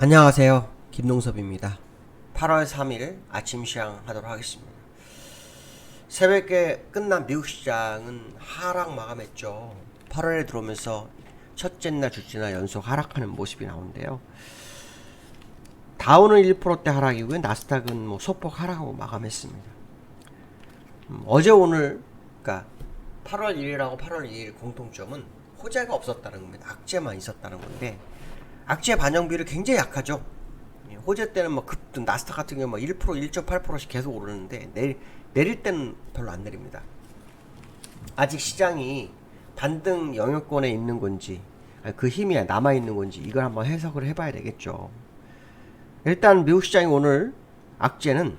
안녕하세요. 김농섭입니다. 8월 3일 아침 시장 하도록 하겠습니다. 새벽에 끝난 미국 시장은 하락 마감했죠. 8월에 들어오면서 첫째 날, 둘째 날 연속 하락하는 모습이 나오는데요. 다우는 1%대 하락이고요. 나스닥은 소폭 하락하고 마감했습니다. 어제 오늘, 그러니까 8월 1일하고 8월 2일 공통점은 호재가 없었다는 겁니다. 악재만 있었다는 건데, 악재 반영비율이 굉장히 약하죠. 호재 때는 급등, 나스닥 같은 경우 1%, 1.8%씩 계속 오르는데 내릴 때는 별로 안 내립니다. 아직 시장이 반등 영역권에 있는 건지, 그 힘이 남아 있는 건지 이걸 한번 해석을 해봐야 되겠죠. 일단 미국 시장이 오늘 악재는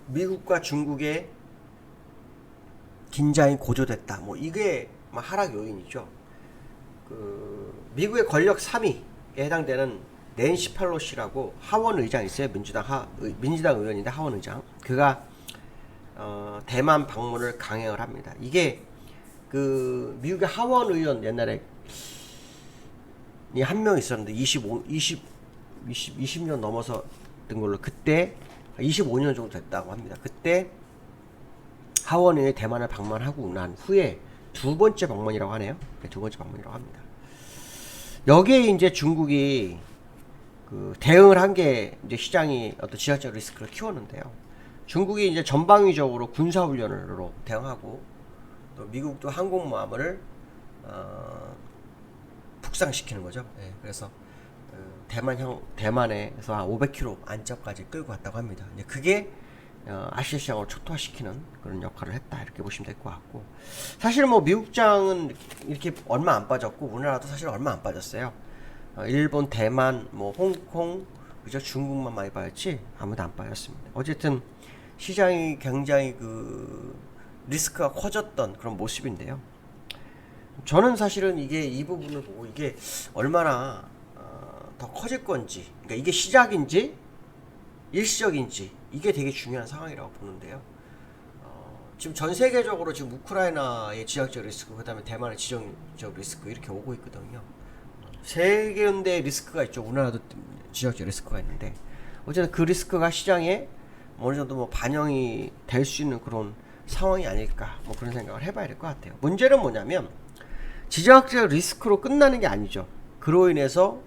미국과 중국의 긴장이 고조됐다. 이게 하락 요인이죠. 미국의 권력 3위에 해당되는 낸시 펠로시라고 하원 의장 있어요. 민주당 의원인데 하원 의장. 그가 대만 방문을 강행을 합니다. 이게 미국의 하원 의원 옛날에 한 명 있었는데 20년 넘어서 된 걸로 그때 25년 정도 됐다고 합니다. 그때 하원 의원이 대만을 방문하고 난 후에 두 번째 방문이라고 하네요. 두 번째 방문이라고 합니다. 여기에 이제 중국이 대응을 한 게 이제 시장이 어떤 지하철 리스크를 키웠는데요. 중국이 이제 전방위적으로 군사훈련으로 대응하고 또 미국도 항공모함을 북상시키는 거죠. 네, 그래서 대만에서 한 500km 안짝까지 끌고 갔다고 합니다. 그게 아시아 시장을 초토화시키는 그런 역할을 했다 이렇게 보시면 될 것 같고, 사실 미국장은 이렇게 얼마 안 빠졌고 우리나라도 사실 얼마 안 빠졌어요. 일본, 대만, 홍콩, 그저 중국만 많이 빠졌지 아무도 안 빠졌습니다. 어쨌든 시장이 굉장히 리스크가 커졌던 그런 모습인데요. 저는 사실은 이 부분을 보고 이게 얼마나 더 커질 건지, 그러니까 이게 시작인지 일시적인지 이게 되게 중요한 상황이라고 보는데요. 지금 전 세계적으로 지금 우크라이나의 지역적 리스크, 그다음에 대만의 지정적 리스크 이렇게 오고 있거든요. 세 개의 리스크가 있죠. 우리나라도 지역적 리스크가 있는데 어쨌든 그 리스크가 시장에 어느 정도 반영이 될 수 있는 그런 상황이 아닐까 그런 생각을 해봐야 될 것 같아요. 문제는 뭐냐면 지정학적 리스크로 끝나는 게 아니죠. 그로 인해서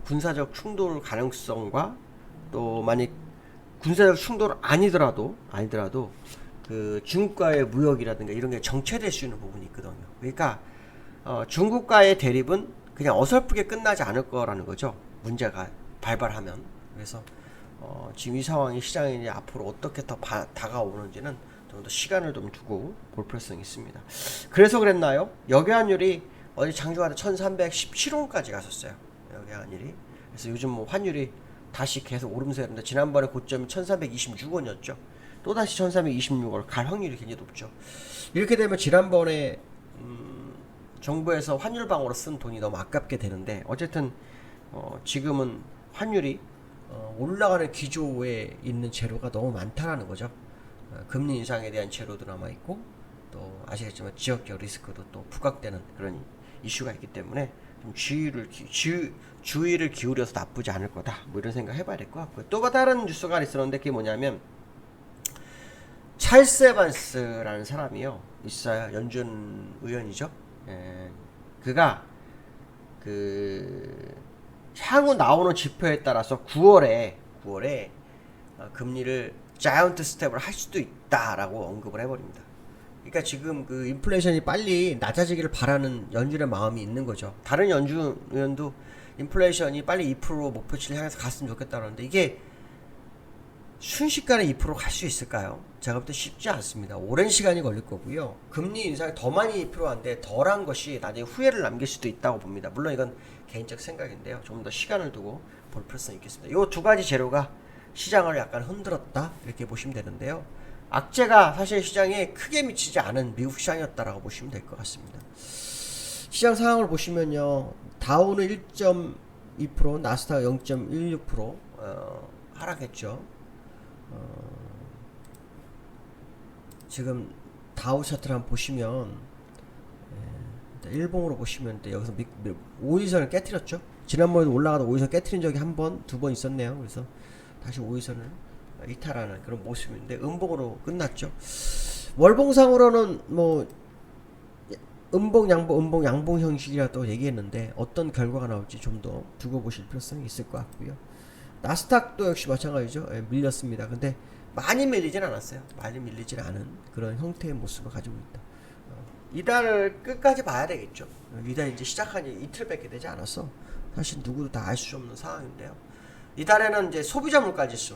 군사적 충돌 가능성과 또 만약 군사적 충돌 아니더라도 중국과의 무역이라든가 이런 게 정체될 수 있는 부분이 있거든요. 그러니까 중국과의 대립은 그냥 어설프게 끝나지 않을 거라는 거죠. 문제가 발발하면. 그래서 지금 이 상황이 시장이 이제 앞으로 어떻게 더 다가오는지는 좀 더 시간을 좀 두고 볼 필요성이 있습니다. 그래서 그랬나요? 역외환율이 어제 장중하다 1317원까지 갔었어요. 역외환율이. 그래서 요즘 환율이 다시 계속 오름세였는데 지난번에 고점이 1326원이었죠. 또다시 1326원을 갈 확률이 굉장히 높죠. 이렇게 되면 지난번에 정부에서 환율 방어로 쓴 돈이 너무 아깝게 되는데, 어쨌든 지금은 환율이 올라가는 기조에 있는 재료가 너무 많다라는 거죠. 금리 인상에 대한 재료도 남아있고 또 아시겠지만 지역적 리스크도 또 부각되는 그런 이슈가 있기 때문에 좀 주의를 기울여서 나쁘지 않을 거다 이런 생각 해봐야 될 것 같고요. 또 다른 뉴스가 있었는데 그게 뭐냐면 찰스 에반스라는 사람이요 있어요. 연준 의원이죠. 그가 향후 나오는 지표에 따라서 9월에 금리를 자이언트 스텝을 할 수도 있다라고 언급을 해버립니다. 그러니까 지금 인플레이션이 빨리 낮아지기를 바라는 연준의 마음이 있는 거죠. 다른 연준 의원도 인플레이션이 빨리 2% 목표치를 향해서 갔으면 좋겠다는데 이게 순식간에 2%갈 수 있을까요? 제가 볼 때 쉽지 않습니다. 오랜 시간이 걸릴 거고요. 금리 인상이 더 많이 필요한데 덜한 것이 나중에 후회를 남길 수도 있다고 봅니다. 물론 이건 개인적 생각인데요. 좀 더 시간을 두고 볼 필요성이 있겠습니다. 이 두 가지 재료가 시장을 약간 흔들었다 이렇게 보시면 되는데요. 악재가 사실 시장에 크게 미치지 않은 미국 시장이었다라고 보시면 될 것 같습니다. 시장 상황을 보시면요. 다우는 1.2%, 나스닥 0.16% 하락했죠. 지금 다우 차트를 한번 보시면 일봉으로 보시면 여기서 5일선을 깨뜨렸죠. 지난번에도 올라가다 5일선 깨뜨린 적이 한 번, 두 번 있었네요. 그래서 다시 5일선을 이탈하는 그런 모습인데 음봉으로 끝났죠. 월봉상으로는 뭐 음봉 양봉 형식이라고 얘기했는데 어떤 결과가 나올지 좀 더 두고 보실 필요성이 있을 것 같고요. 나스닥도 역시 마찬가지죠. 예, 밀렸습니다. 근데 많이 밀리진 않았어요. 많이 밀리진 않은 그런 형태의 모습을 가지고 있다. 이달 끝까지 봐야 되겠죠. 이달 이제 시작한 지 이틀밖에 되지 않아서 사실 누구도 다 알 수 없는 상황인데요. 이달에는 이제 소비자 물가 지수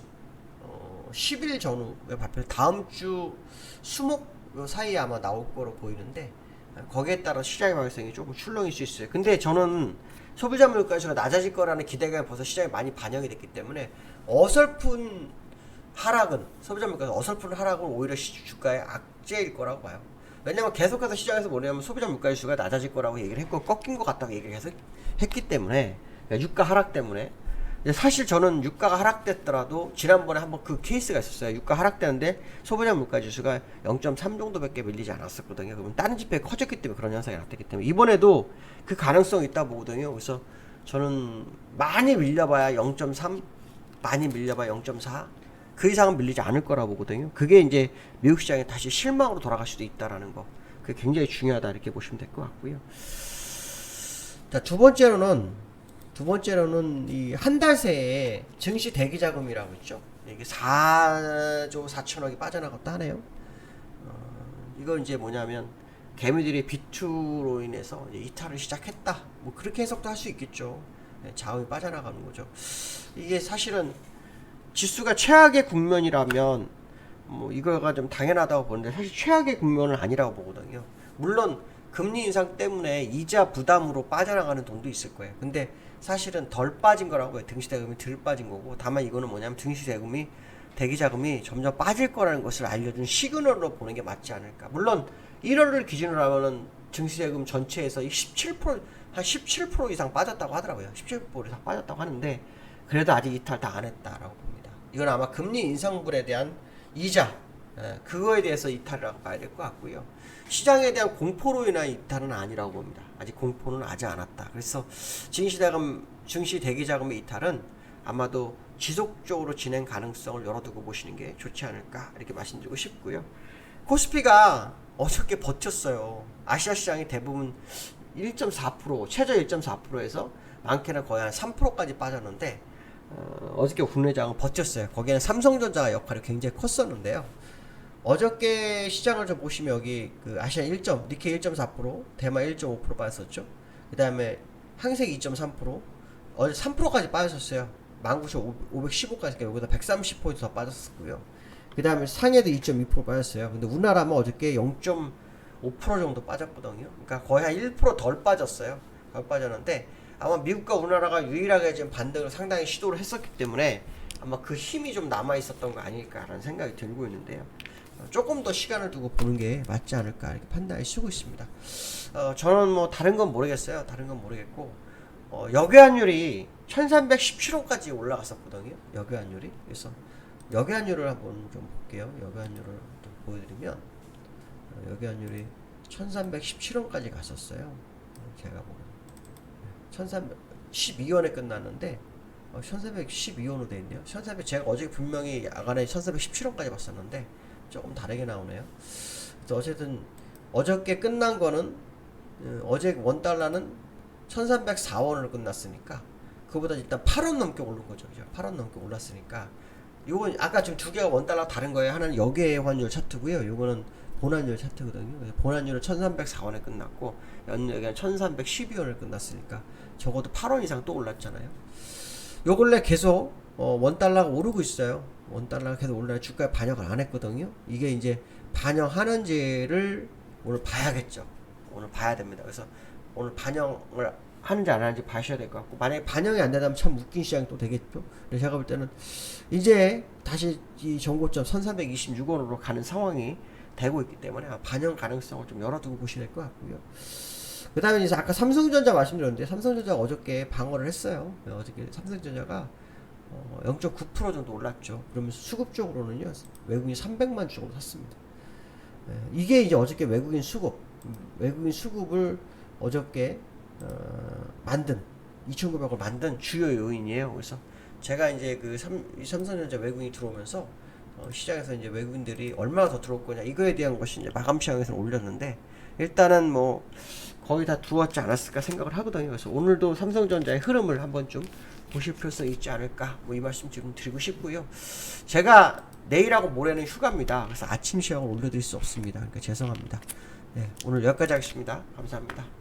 10일 전후에 발표, 다음 주 수목 사이에 아마 나올 거로 보이는데 거기에 따라 시장의 방향성이 조금 출렁일 수 있어요. 근데 저는 소비자 물가 지수가 낮아질 거라는 기대감이 벌써 시장에 많이 반영이 됐기 때문에 어설픈 하락은, 소비자 물가에서 어설픈 하락은 오히려 주가의 악재일 거라고 봐요. 왜냐면 계속해서 시장에서 뭐냐면 소비자 물가 지수가 낮아질 거라고 얘기를 했고 꺾인 것 같다고 얘기를 계속 했기 때문에, 유가 하락 때문에. 사실 저는 유가가 하락됐더라도 지난번에 한번 그 케이스가 있었어요. 유가 하락되는데 소비자 물가 지수가 0.3 정도밖에 밀리지 않았었거든요. 그러면 다른 지표가 커졌기 때문에 그런 현상이 나타났기 때문에 이번에도 그 가능성이 있다 보거든요. 그래서 저는 많이 밀려봐야 0.3, 많이 밀려봐야 0.4, 그 이상은 밀리지 않을 거라 보거든요. 그게 이제 미국 시장에 다시 실망으로 돌아갈 수도 있다라는 거, 그게 굉장히 중요하다 이렇게 보시면 될 것 같고요. 자, 두 번째로는 이 한 달 새에 증시 대기 자금이라고 있죠. 이게 4조 4천억이 빠져나갔다 하네요. 이거 이제 뭐냐면 개미들이 비투로 인해서 이제 이탈을 시작했다. 뭐 그렇게 해석도 할 수 있겠죠. 자금이 빠져나가는 거죠. 이게 사실은 지수가 최악의 국면이라면 뭐 이거가 좀 당연하다고 보는데 사실 최악의 국면은 아니라고 보거든요. 물론 금리 인상 때문에 이자 부담으로 빠져나가는 돈도 있을 거예요. 근데 사실은 덜 빠진 거라고요. 등시대금이 덜 빠진 거고, 다만 이거는 뭐냐면 등시대금이, 대기자금이 점점 빠질 거라는 것을 알려준 시그널로 보는 게 맞지 않을까. 물론 1월을 기준으로 하면은 증시대금 전체에서 17%, 한 17% 이상 빠졌다고 하더라고요. 17% 이상 빠졌다고 하는데 그래도 아직 이탈 다 안 했다라고 봅니다. 이건 아마 금리 인상분에 대한 이자, 그거에 대해서 이탈이라고 봐야 될 것 같고요. 시장에 대한 공포로 인한 이탈은 아니라고 봅니다. 아직 공포는 하지 않았다. 그래서 증시 대기자금의 이탈은 아마도 지속적으로 진행 가능성을 열어두고 보시는 게 좋지 않을까 이렇게 말씀드리고 싶고요. 코스피가 어저께 버텼어요. 아시아 시장이 대부분 1.4%, 최저 1.4%에서 많게는 거의 한 3%까지 빠졌는데 어저께 국내장은 버텼어요. 거기에는 삼성전자가 역할이 굉장히 컸었는데요. 어저께 시장을 좀 보시면 여기 그 아시아 1점, 니케이 1.4%, 대만 1.5% 빠졌었죠. 그 다음에 항색 2.3%, 어제 3%까지 빠졌었어요. 19,515까지, 여기다 130포인트 더 빠졌었고요. 그 다음에 상해도 2.2% 빠졌어요. 근데 우리나라는 어저께 0.5% 정도 빠졌거든요. 그러니까 거의 한 1% 덜 빠졌어요. 덜 빠졌는데 아마 미국과 우리나라가 유일하게 지금 반등을 상당히 시도를 했었기 때문에 아마 그 힘이 좀 남아 있었던 거 아닐까라는 생각이 들고 있는데요. 조금 더 시간을 두고 보는 게 맞지 않을까 이렇게 판단을 쓰고 있습니다. 저는 뭐 다른 건 모르겠어요. 다른 건 모르겠고 역외환율이 1317원까지 올라갔었거든요. 역외환율이. 그래서 역외환율을 한번 좀 볼게요. 역외환율을 좀 보여드리면 역외환율이 1317원까지 갔었어요. 제가 보면 1312원에 끝났는데 1312원으로 되어 있네요. 1300, 제가 어제 분명히 야간에 1317원까지 봤었는데 조금 다르게 나오네요. 그래서 어쨌든 어저께 끝난 거는 어제 원달러는 1304원으로 끝났으니까 그보다 일단 8원 넘게 오른 거죠. 8원 넘게 올랐으니까 요건 아까 지금 두 개가 원달러 다른 거예요. 하나는 역외 환율 차트고요. 요거는 본환율 차트거든요. 본환율은 1304원에 끝났고 여기는 1312원을 끝났으니까 적어도 8원 이상 또 올랐잖아요. 요 근래 계속 원달러가 오르고 있어요. 원달러가 계속 올라요. 주가에 반영을 안 했거든요. 이게 이제 반영하는지를 오늘 봐야겠죠. 오늘 봐야 됩니다. 그래서 오늘 반영을 하는지 안 하는지 봐셔야 될 것 같고, 만약에 반영이 안 된다면 참 웃긴 시장이 또 되겠죠. 그래서 제가 볼 때는 이제 다시 이 정고점 1326원으로 가는 상황이 되고 있기 때문에 반영 가능성을 좀 열어두고 보셔야 될 것 같고요. 그 다음에 이제 아까 삼성전자 말씀드렸는데 삼성전자가 어저께 방어를 했어요. 어저께 삼성전자가 0.9% 정도 올랐죠. 그러면서 수급 쪽으로는요, 외국인 300만 주 정도 샀습니다. 이게 이제 어저께 외국인 수급을 어저께 만든 2,900을 만든 주요 요인이에요. 그래서 제가 이제 그 삼성전자 외국인이 들어오면서 시장에서 이제 외국인들이 얼마나 더 들어올 거냐 이거에 대한 것이 이제 마감 시장에서 올렸는데 일단은 뭐 거의 다 들어왔지 않았을까 생각을 하거든요. 그래서 오늘도 삼성전자의 흐름을 한번 좀 보실 필요성이 있지 않을까 뭐 이 말씀 지금 드리고 싶고요. 제가 내일하고 모레는 휴가입니다. 그래서 아침 시황을 올려드릴 수 없습니다. 그러니까 죄송합니다. 네, 오늘 여기까지 하겠습니다. 감사합니다.